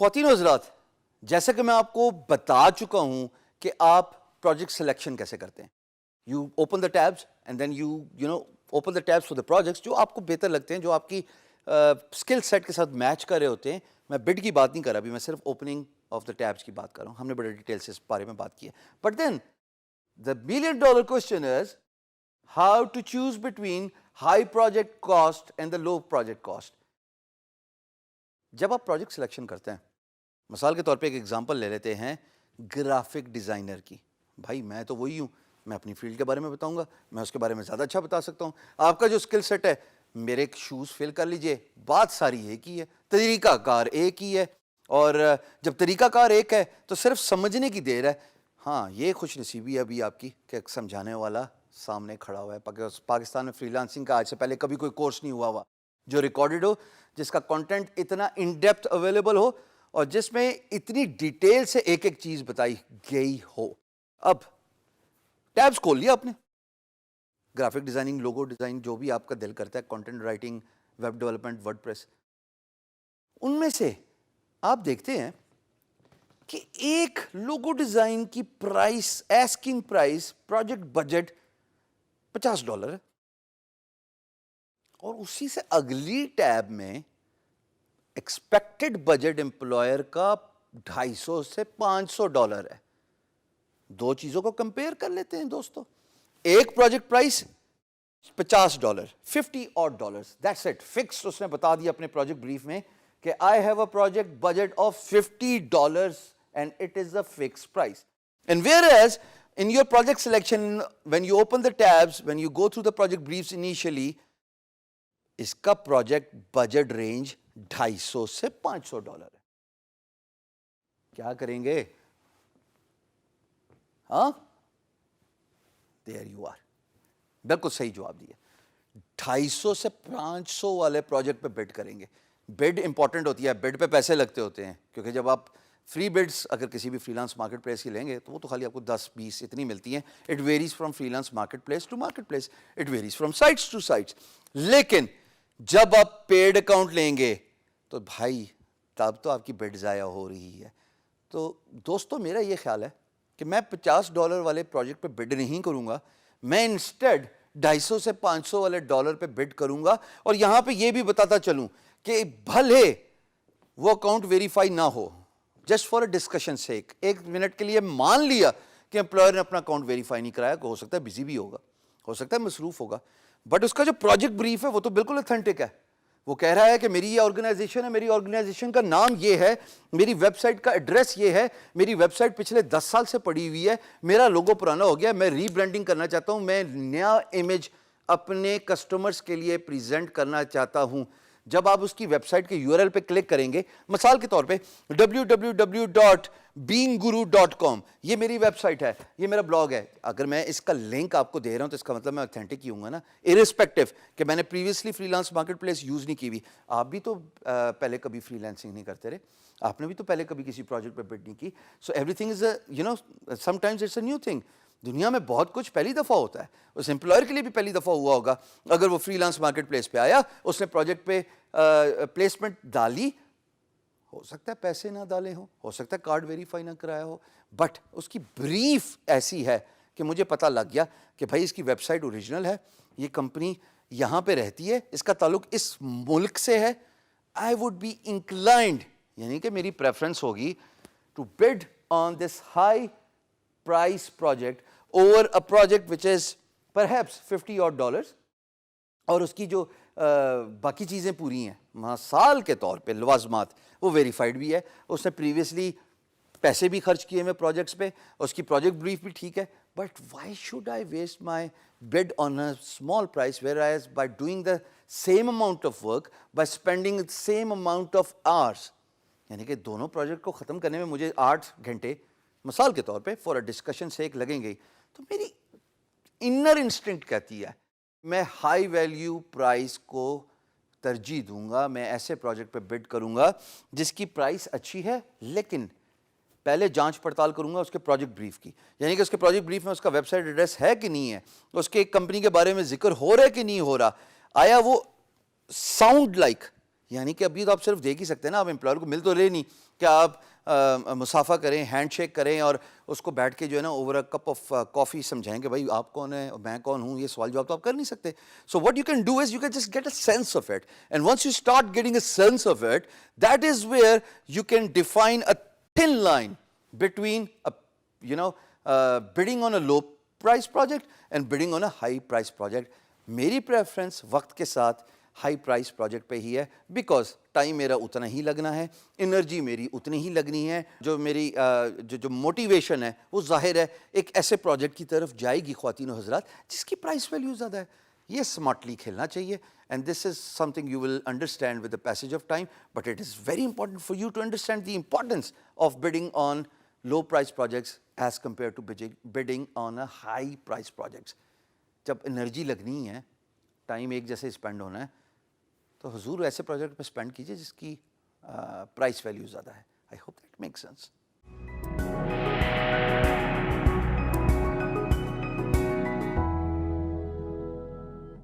خواتین و حضرات، جیسا کہ میں آپ کو بتا چکا ہوں کہ آپ پروجیکٹ سلیکشن کیسے کرتے ہیں. You open the tabs and then you open the tabs for the projects جو آپ کو بہتر لگتے ہیں, جو آپ کی اسکل سیٹ کے ساتھ میچ کر رہے ہوتے ہیں. میں بڈ کی بات نہیں کر رہا ابھی, میں صرف اوپننگ آف دا ٹیبس کی بات کر رہا ہوں. ہم نے بڑے ڈیٹیل سے اس بارے میں بات کی ہے. But then the $1 billion question is how to choose between high project cost and the low project cost. جب آپ پروجیکٹ سلیکشن کرتے ہیں, مثال کے طور پہ ایک ایگزامپل لے لیتے ہیں گرافک ڈیزائنر کی. بھائی میں تو وہی ہوں, میں اپنی فیلڈ کے بارے میں بتاؤں گا, میں اس کے بارے میں زیادہ اچھا بتا سکتا ہوں. آپ کا جو اسکل سیٹ ہے, میرے شوز فل کر لیجئے, بات ساری ایک ہی ہے, طریقہ کار ایک ہی ہے. اور جب طریقہ کار ایک ہے تو صرف سمجھنے کی دیر ہے. ہاں, یہ خوش نصیبی ہے ابھی آپ کی کہ سمجھانے والا سامنے کھڑا ہوا ہے. پاکستان میں فری لانسنگ کا آج سے پہلے کبھی کوئی کورس نہیں ہوا ہوا جو ریکارڈڈ ہو, جس کا کنٹینٹ اتنا ان ڈیپتھ اویلیبل ہو اور جس میں اتنی ڈیٹیل سے ایک ایک چیز بتائی گئی ہو. اب ٹیبز کھول لیا آپ نے, گرافک ڈیزائننگ, لوگو ڈیزائن, جو بھی آپ کا دل کرتا ہے, content writing, web development, WordPress, ان میں سے آپ دیکھتے ہیں کہ ایک لوگو ڈیزائن کی price, asking price, project budget $50 ہے, اور اسی سے اگلی ٹیب میں ایکسپیکٹڈ بجٹ امپلائر کا $250 سے $500 ہے. دو چیزوں کو کمپیئر کر لیتے ہیں دوستو. ایک project price $50, $50 that's it, fix. اس نے بتا دیا اپنے پروجیکٹ بریف میں کہ I have a project budget of $50 and it is a fixed price. And whereas in your project selection, when you open the tabs, when you go through the project briefs initially, اس کا project budget range $250 سے $500 ہے. کیا کریں گے؟ ہاں, there you are, بالکل صحیح جواب دیا. 250 سے 500 والے پروجیکٹ پہ بڈ کریں گے. بڈ امپورٹنٹ ہوتی ہے, بڈ پہ پیسے لگتے ہوتے ہیں, کیونکہ جب آپ فری بڈس اگر کسی بھی فری لانس مارکیٹ پلیس کی لیں گے تو وہ تو خالی آپ کو 10-20 اتنی ملتی ہیں. It varies from freelance marketplace to marketplace, it varies from sites to sites. لیکن جب آپ پیڈ اکاؤنٹ لیں گے تو بھائی تب تو آپ کی بڈ ضائع ہو رہی ہے. تو دوستو میرا یہ خیال ہے کہ میں $50 والے پروجیکٹ پہ بڈ نہیں کروں گا, میں انسٹیڈ 250 سے 500 والے ڈالر پہ بڈ کروں گا. اور یہاں پہ یہ بھی بتاتا چلوں کہ بھلے وہ اکاؤنٹ ویریفائی نہ ہو, just for a discussion sake, 1 minute کے لیے مان لیا کہ امپلائر نے اپنا اکاؤنٹ ویریفائی نہیں کرایا, ہو سکتا ہے بزی بھی ہوگا, ہو سکتا ہے مصروف ہوگا, بٹ اس کا جو پروجیکٹ بریف ہے وہ تو بالکل اتھینٹک ہے. وہ کہہ رہا ہے کہ میری یہ آرگنائزیشن ہے, میری آرگنائزیشن کا نام یہ ہے, میری ویب سائٹ کا ایڈریس یہ ہے, میری ویب سائٹ پچھلے 10 سال سے پڑی ہوئی ہے, میرا لوگو پرانا ہو گیا, میں ری برانڈنگ کرنا چاہتا ہوں, میں نیا امیج اپنے کسٹمرز کے لیے پریزنٹ کرنا چاہتا ہوں. جب آپ اس کی ویب سائٹ کے URL پہ کلک کریں گے, مثال کے طور پہ www.beingguru.com, یہ میری ویب سائٹ ہے, یہ میرا بلاگ ہے. اگر میں اس کا لنک آپ کو دے رہا ہوں تو اس کا مطلب میں اوتھینٹک ہی ہوں گا نا, ارسپیکٹو کہ میں نے previously free lance market place use نہیں کی ہوئی. آپ بھی تو پہلے کبھی فری لانسنگ نہیں کرتے رہے, آپ نے بھی تو پہلے کبھی کسی پروجیکٹ پہ بڈ نہیں کی. So everything is sometimes it's a new thing. دنیا میں بہت کچھ پہلی دفعہ ہوتا ہے, اس امپلائر کے لیے بھی پہلی دفعہ ہوا ہوگا. اگر وہ فری لانس مارکیٹ پلیس پہ آیا, اس نے پروجیکٹ پہ پلیسمنٹ ڈالی, ہو سکتا ہے پیسے نہ ڈالے ہوں, ہو سکتا ہے کارڈ ویریفائی نہ کرایا ہو, بٹ اس کی بریف ایسی ہے کہ مجھے پتہ لگ گیا کہ بھائی اس کی ویب سائٹ اوریجنل ہے, یہ کمپنی یہاں پہ رہتی ہے, اس کا تعلق اس ملک سے ہے. آئی وڈ بی انکلائنڈ, یعنی کہ میری پریفرنس ہوگی to bid on this high price project over a project which is perhaps $50 اور اس کی جو باقی چیزیں پوری ہیں, مثال کے طور پہ لوازمات, وہ ویریفائڈ بھی ہے, اس نے پریویسلی پیسے بھی خرچ کیے میں پروجیکٹس پہ, اس کی پروجیکٹ بریف بھی ٹھیک ہے. But why should I waste my bid on a small price whereas by doing the same amount of work, by spending the same amount of hours, یعنی کہ دونوں پروجیکٹ کو ختم کرنے میں مجھے 8 گھنٹے مثال کے طور پہ فور اے ڈسکشن سے ایک لگیں گے, تو میری انر انسٹنکٹ کہتی ہے میں ہائی ویلیو پرائز کو ترجیح دوں گا, میں ایسے پروجیکٹ پہ بڈ کروں گا جس کی پرائس اچھی ہے, لیکن پہلے جانچ پڑتال کروں گا اس کے پروجیکٹ بریف کی, یعنی کہ اس کے پروجیکٹ بریف میں اس کا ویب سائٹ ایڈریس ہے کہ نہیں ہے, اس کے ایک کمپنی کے بارے میں ذکر ہو رہا ہے کہ نہیں ہو رہا, آیا وہ ساؤنڈ لائک, یعنی کہ ابھی تو آپ صرف دیکھ ہی سکتے ہیں نا, آپ امپلائر کو مل تو رہے نہیں, کیا آپ مسافہ کریں, ہینڈ شیک کریں اور اس کو بیٹھ کے جو ہے نا over a cup of coffee سمجھائیں کہ بھائی آپ کون ہیں اور میں کون ہوں, یہ سوال جواب تو آپ کر نہیں سکتے. So what you can do is you can just get a sense of it, and once you start getting a sense of it, that is where you can define a thin line between bidding on a low price project and bidding on a high price project. میری preference وقت کے ساتھ high price project پہ ہی ہے, because time میرا اتنا ہی لگنا ہے, انرجی میری اتنی ہی لگنی ہے, جو میری جو موٹیویشن ہے وہ ظاہر ہے ایک ایسے پروجیکٹ کی طرف جائے گی خواتین و حضرات جس کی پرائس ویلیو زیادہ ہے. یہ اسمارٹلی کھیلنا چاہیے, and this is something you will understand with the passage of time, but it is very important for you to understand the importance of bidding on low price projects as compare to bidding on a high price projects. جب energy لگنی ہے, time ایک جیسے spend ہونا ہے, تو حضور ایسے پروجیکٹ پہ اسپینڈ کیجیے جس کی پرائس ویلیو زیادہ ہے. I hope that make sense.